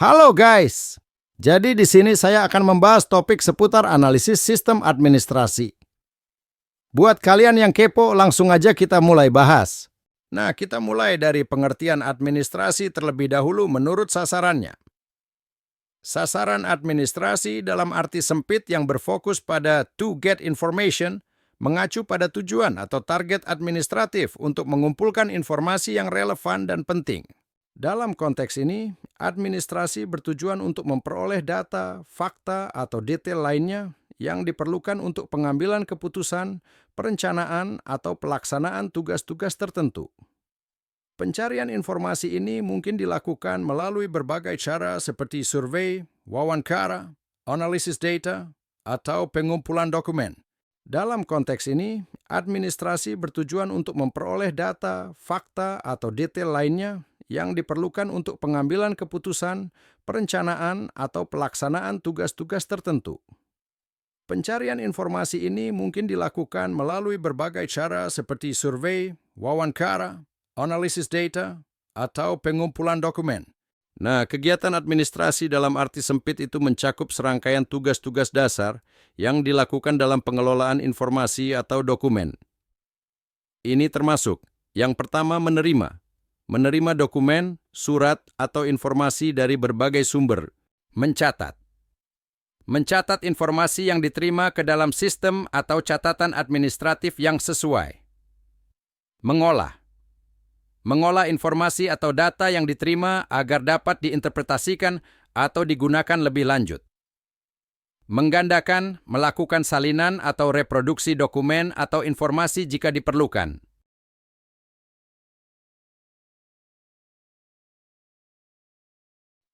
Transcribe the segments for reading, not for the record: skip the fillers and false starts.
Halo guys. Jadi di sini saya akan membahas topik seputar analisis sistem administrasi. Buat kalian yang kepo, langsung aja kita mulai bahas. Nah, kita mulai dari pengertian administrasi terlebih dahulu menurut sasarannya. Sasaran administrasi dalam arti sempit yang berfokus pada to get information, mengacu pada tujuan atau target administratif untuk mengumpulkan informasi yang relevan dan penting. Dalam konteks ini, administrasi bertujuan untuk memperoleh data, fakta, atau detail lainnya yang diperlukan untuk pengambilan keputusan, perencanaan, atau pelaksanaan tugas-tugas tertentu. Pencarian informasi ini mungkin dilakukan melalui berbagai cara seperti survei, wawancara, analisis data, atau pengumpulan dokumen. Dalam konteks ini, administrasi bertujuan untuk memperoleh data, fakta, atau detail lainnya yang diperlukan untuk pengambilan keputusan, perencanaan, atau pelaksanaan tugas-tugas tertentu. Pencarian informasi ini mungkin dilakukan melalui berbagai cara seperti survei, wawancara, analisis data, atau pengumpulan dokumen. Nah, kegiatan administrasi dalam arti sempit itu mencakup serangkaian tugas-tugas dasar yang dilakukan dalam pengelolaan informasi atau dokumen. Ini termasuk, yang pertama menerima dokumen, surat, atau informasi dari berbagai sumber, mencatat informasi yang diterima ke dalam sistem atau catatan administratif yang sesuai, mengolah informasi atau data yang diterima agar dapat diinterpretasikan atau digunakan lebih lanjut, menggandakan, melakukan salinan atau reproduksi dokumen atau informasi jika diperlukan.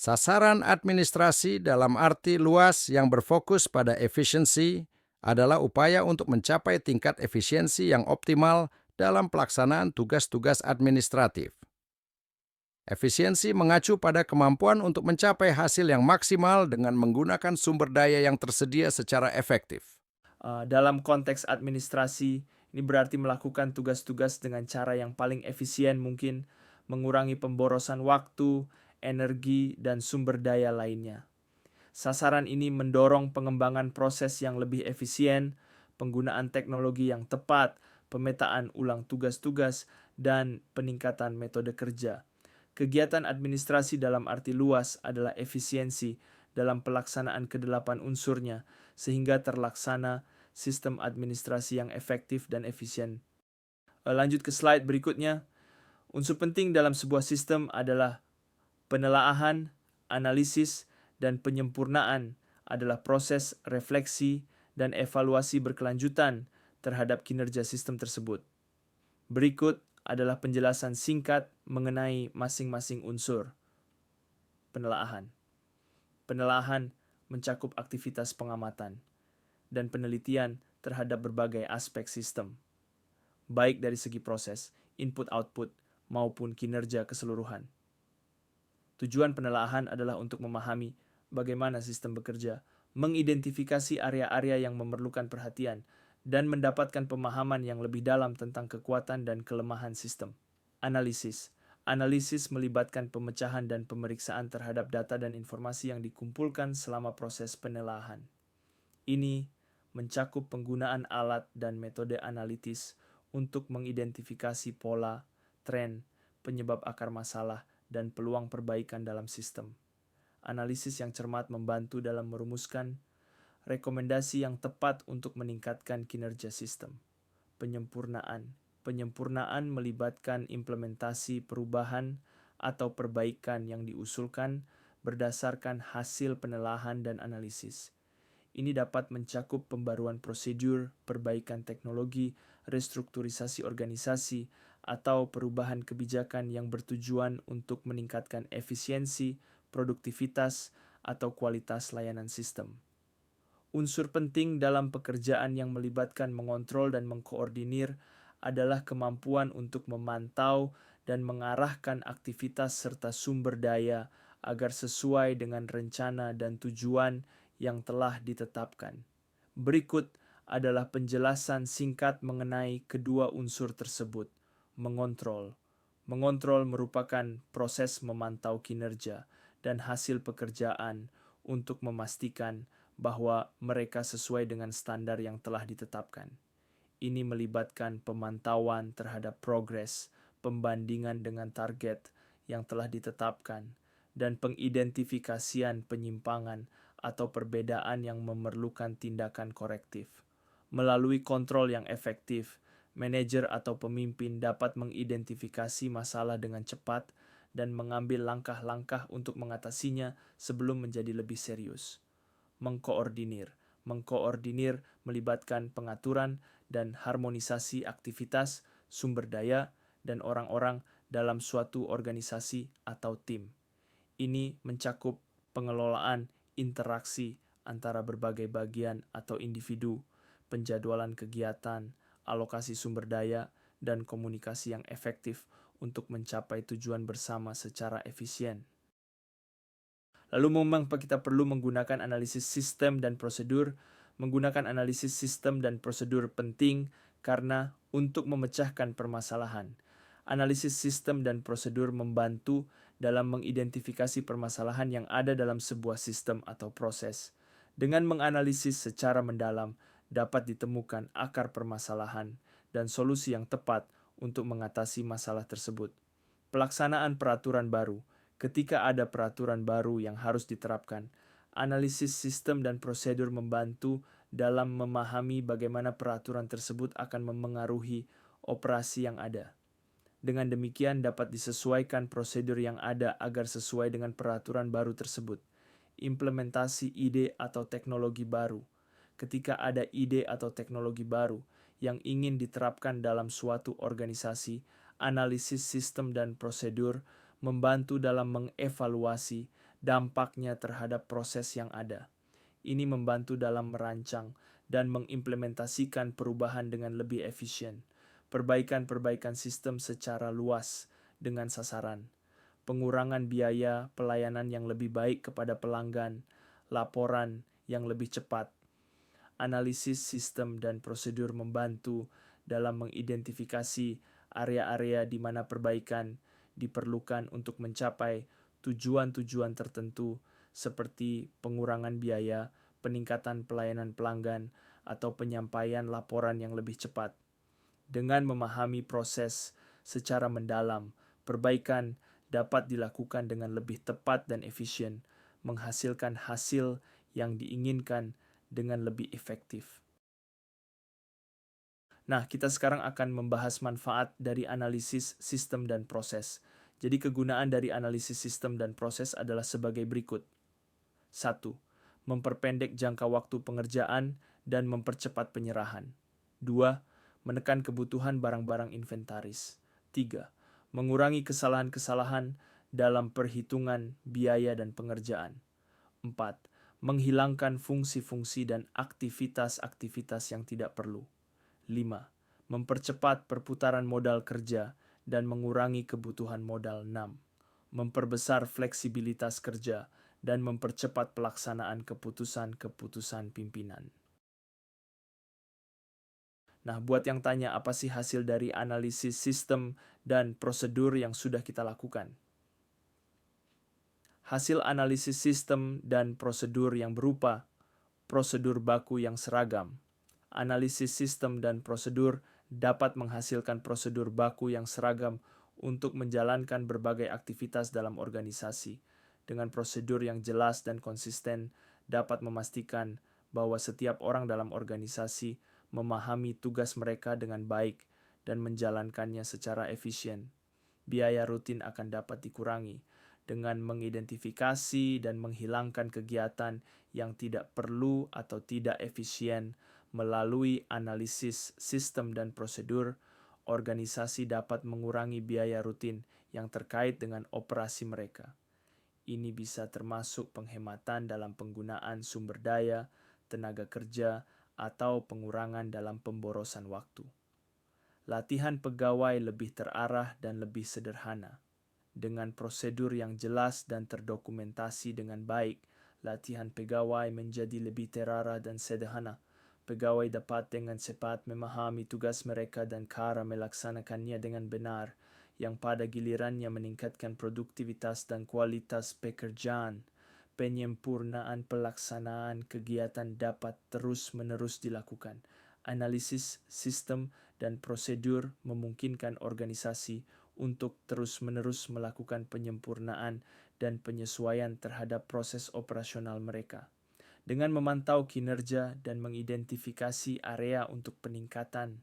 Sasaran administrasi dalam arti luas yang berfokus pada efisiensi adalah upaya untuk mencapai tingkat efisiensi yang optimal dalam pelaksanaan tugas-tugas administratif. Efisiensi mengacu pada kemampuan untuk mencapai hasil yang maksimal dengan menggunakan sumber daya yang tersedia secara efektif. Dalam konteks administrasi, ini berarti melakukan tugas-tugas dengan cara yang paling efisien mungkin, mengurangi pemborosan waktu, energi, dan sumber daya lainnya. Sasaran ini mendorong pengembangan proses yang lebih efisien, penggunaan teknologi yang tepat, pemetaan ulang tugas-tugas, dan peningkatan metode kerja. Kegiatan administrasi dalam arti luas adalah efisiensi dalam pelaksanaan kedelapan unsurnya, sehingga terlaksana sistem administrasi yang efektif dan efisien. Lanjut ke slide berikutnya. Unsur penting dalam sebuah sistem adalah penelaahan, analisis, dan penyempurnaan adalah proses refleksi dan evaluasi berkelanjutan terhadap kinerja sistem tersebut. Berikut adalah penjelasan singkat mengenai masing-masing unsur. Penelaahan. Penelaahan mencakup aktivitas pengamatan dan penelitian terhadap berbagai aspek sistem, baik dari segi proses, input-output, maupun kinerja keseluruhan. Tujuan penelaahan adalah untuk memahami bagaimana sistem bekerja, mengidentifikasi area-area yang memerlukan perhatian, dan mendapatkan pemahaman yang lebih dalam tentang kekuatan dan kelemahan sistem. Analisis. Analisis melibatkan pemecahan dan pemeriksaan terhadap data dan informasi yang dikumpulkan selama proses penelaahan. Ini mencakup penggunaan alat dan metode analitis untuk mengidentifikasi pola, tren, penyebab akar masalah, dan peluang perbaikan dalam sistem. Analisis yang cermat membantu dalam merumuskan rekomendasi yang tepat untuk meningkatkan kinerja sistem. Penyempurnaan. Penyempurnaan melibatkan implementasi perubahan atau perbaikan yang diusulkan berdasarkan hasil penelaahan dan analisis. Ini dapat mencakup pembaruan prosedur, perbaikan teknologi, restrukturisasi organisasi, atau perubahan kebijakan yang bertujuan untuk meningkatkan efisiensi, produktivitas, atau kualitas layanan sistem. Unsur penting dalam pekerjaan yang melibatkan mengontrol dan mengkoordinir adalah kemampuan untuk memantau dan mengarahkan aktivitas serta sumber daya agar sesuai dengan rencana dan tujuan yang telah ditetapkan. Berikut adalah penjelasan singkat mengenai kedua unsur tersebut. Mengontrol. Mengontrol merupakan proses memantau kinerja dan hasil pekerjaan untuk memastikan bahwa mereka sesuai dengan standar yang telah ditetapkan. Ini melibatkan pemantauan terhadap progres, pembandingan dengan target yang telah ditetapkan, dan pengidentifikasian penyimpangan atau perbedaan yang memerlukan tindakan korektif. Melalui kontrol yang efektif, manajer atau pemimpin dapat mengidentifikasi masalah dengan cepat dan mengambil langkah-langkah untuk mengatasinya sebelum menjadi lebih serius. Mengkoordinir melibatkan pengaturan dan harmonisasi aktivitas, sumber daya, dan orang-orang dalam suatu organisasi atau tim. Ini mencakup pengelolaan interaksi antara berbagai bagian atau individu, penjadwalan kegiatan, alokasi sumber daya, dan komunikasi yang efektif untuk mencapai tujuan bersama secara efisien. Lalu mengapa kita perlu menggunakan analisis sistem dan prosedur? Menggunakan analisis sistem dan prosedur penting karena untuk memecahkan permasalahan. Analisis sistem dan prosedur membantu dalam mengidentifikasi permasalahan yang ada dalam sebuah sistem atau proses. Dengan menganalisis secara mendalam, dapat ditemukan akar permasalahan dan solusi yang tepat untuk mengatasi masalah tersebut. Pelaksanaan peraturan baru. Ketika ada peraturan baru yang harus diterapkan, analisis sistem dan prosedur membantu dalam memahami bagaimana peraturan tersebut akan memengaruhi operasi yang ada. Dengan demikian dapat disesuaikan prosedur yang ada agar sesuai dengan peraturan baru tersebut. Implementasi ide atau teknologi baru. Ketika ada ide atau teknologi baru yang ingin diterapkan dalam suatu organisasi, analisis sistem dan prosedur membantu dalam mengevaluasi dampaknya terhadap proses yang ada. Ini membantu dalam merancang dan mengimplementasikan perubahan dengan lebih efisien. Perbaikan-perbaikan sistem secara luas dengan sasaran. Pengurangan biaya pelayanan yang lebih baik kepada pelanggan, laporan yang lebih cepat. Analisis sistem dan prosedur membantu dalam mengidentifikasi area-area di mana perbaikan diperlukan untuk mencapai tujuan-tujuan tertentu seperti pengurangan biaya, peningkatan pelayanan pelanggan, atau penyampaian laporan yang lebih cepat. Dengan memahami proses secara mendalam, perbaikan dapat dilakukan dengan lebih tepat dan efisien, menghasilkan hasil yang diinginkan dengan lebih efektif. Nah, kita sekarang akan membahas manfaat dari analisis sistem dan proses. Jadi kegunaan dari analisis sistem dan proses adalah sebagai berikut. 1. Memperpendek jangka waktu pengerjaan dan mempercepat penyerahan. 2. Menekan kebutuhan barang-barang inventaris. 3. Mengurangi kesalahan-kesalahan dalam perhitungan biaya dan pengerjaan. 4. Menghilangkan fungsi-fungsi dan aktivitas-aktivitas yang tidak perlu. 5. Mempercepat perputaran modal kerja dan mengurangi kebutuhan modal. 6. Memperbesar fleksibilitas kerja dan mempercepat pelaksanaan keputusan-keputusan pimpinan. Nah, buat yang tanya apa sih hasil dari analisis sistem dan prosedur yang sudah kita lakukan? Hasil analisis sistem dan prosedur yang berupa prosedur baku yang seragam. Analisis sistem dan prosedur dapat menghasilkan prosedur baku yang seragam untuk menjalankan berbagai aktivitas dalam organisasi. Dengan prosedur yang jelas dan konsisten, dapat memastikan bahwa setiap orang dalam organisasi memahami tugas mereka dengan baik dan menjalankannya secara efisien. Biaya rutin akan dapat dikurangi dengan mengidentifikasi dan menghilangkan kegiatan yang tidak perlu atau tidak efisien. Melalui analisis sistem dan prosedur, organisasi dapat mengurangi biaya rutin yang terkait dengan operasi mereka. Ini bisa termasuk penghematan dalam penggunaan sumber daya, tenaga kerja, atau pengurangan dalam pemborosan waktu. Latihan pegawai lebih terarah dan lebih sederhana. Dengan prosedur yang jelas dan terdokumentasi dengan baik, latihan pegawai menjadi lebih terarah dan sederhana. Pegawai dapat dengan cepat memahami tugas mereka dan cara melaksanakannya dengan benar. yang pada gilirannya meningkatkan produktivitas dan kualitas pekerjaan. Penyempurnaan pelaksanaan kegiatan dapat terus-menerus dilakukan. Analisis sistem dan prosedur memungkinkan organisasi untuk terus-menerus melakukan penyempurnaan dan penyesuaian terhadap proses operasional mereka. Dengan memantau kinerja dan mengidentifikasi area untuk peningkatan,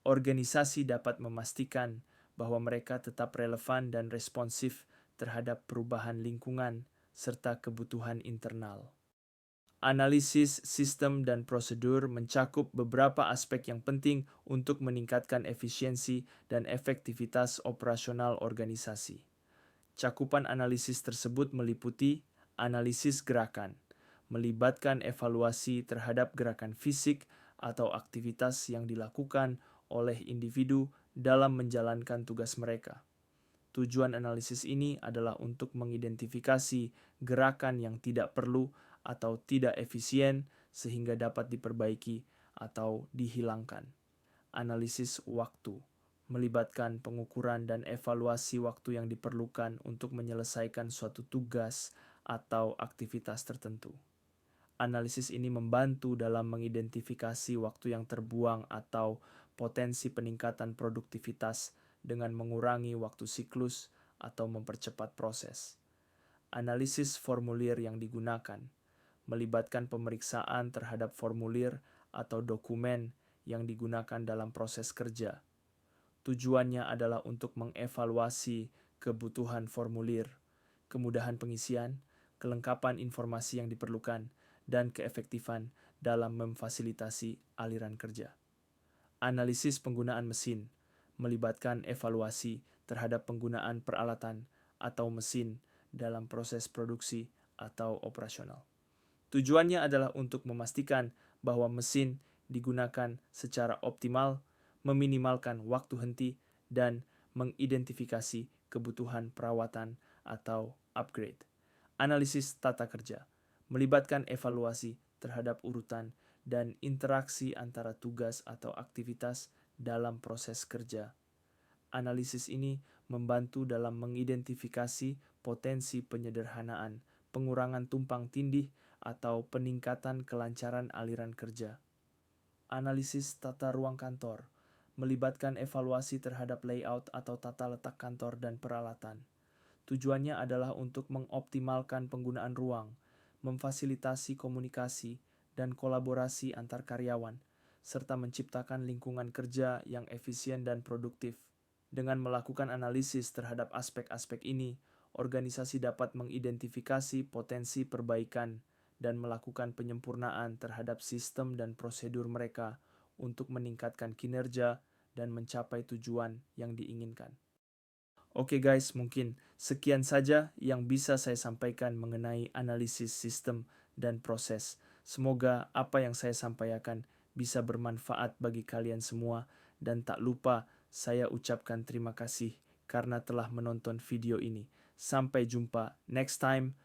organisasi dapat memastikan bahwa mereka tetap relevan dan responsif terhadap perubahan lingkungan serta kebutuhan internal. Analisis sistem dan prosedur mencakup beberapa aspek yang penting untuk meningkatkan efisiensi dan efektivitas operasional organisasi. Cakupan analisis tersebut meliputi analisis gerakan, melibatkan evaluasi terhadap gerakan fisik atau aktivitas yang dilakukan oleh individu dalam menjalankan tugas mereka. Tujuan analisis ini adalah untuk mengidentifikasi gerakan yang tidak perlu atau tidak efisien sehingga dapat diperbaiki atau dihilangkan. Analisis waktu melibatkan pengukuran dan evaluasi waktu yang diperlukan untuk menyelesaikan suatu tugas atau aktivitas tertentu. Analisis ini membantu dalam mengidentifikasi waktu yang terbuang atau potensi peningkatan produktivitas dengan mengurangi waktu siklus atau mempercepat proses. Analisis formulir yang digunakan melibatkan pemeriksaan terhadap formulir atau dokumen yang digunakan dalam proses kerja. Tujuannya adalah untuk mengevaluasi kebutuhan formulir, kemudahan pengisian, kelengkapan informasi yang diperlukan, dan keefektifan dalam memfasilitasi aliran kerja. Analisis penggunaan mesin melibatkan evaluasi terhadap penggunaan peralatan atau mesin dalam proses produksi atau operasional. Tujuannya adalah untuk memastikan bahwa mesin digunakan secara optimal, meminimalkan waktu henti, dan mengidentifikasi kebutuhan perawatan atau upgrade. Analisis tata kerja melibatkan evaluasi terhadap urutan dan interaksi antara tugas atau aktivitas dalam proses kerja. Analisis ini membantu dalam mengidentifikasi potensi penyederhanaan, pengurangan tumpang tindih, atau peningkatan kelancaran aliran kerja. Analisis tata ruang kantor melibatkan evaluasi terhadap layout atau tata letak kantor dan peralatan. Tujuannya adalah untuk mengoptimalkan penggunaan ruang, memfasilitasi komunikasi dan kolaborasi antar karyawan, serta menciptakan lingkungan kerja yang efisien dan produktif. Dengan melakukan analisis terhadap aspek-aspek ini, organisasi dapat mengidentifikasi potensi perbaikan dan melakukan penyempurnaan terhadap sistem dan prosedur mereka untuk meningkatkan kinerja dan mencapai tujuan yang diinginkan. Oke guys, mungkin sekian saja yang bisa saya sampaikan mengenai analisis sistem dan proses. Semoga apa yang saya sampaikan bisa bermanfaat bagi kalian semua, dan tak lupa saya ucapkan terima kasih karena telah menonton video ini. Sampai jumpa next time.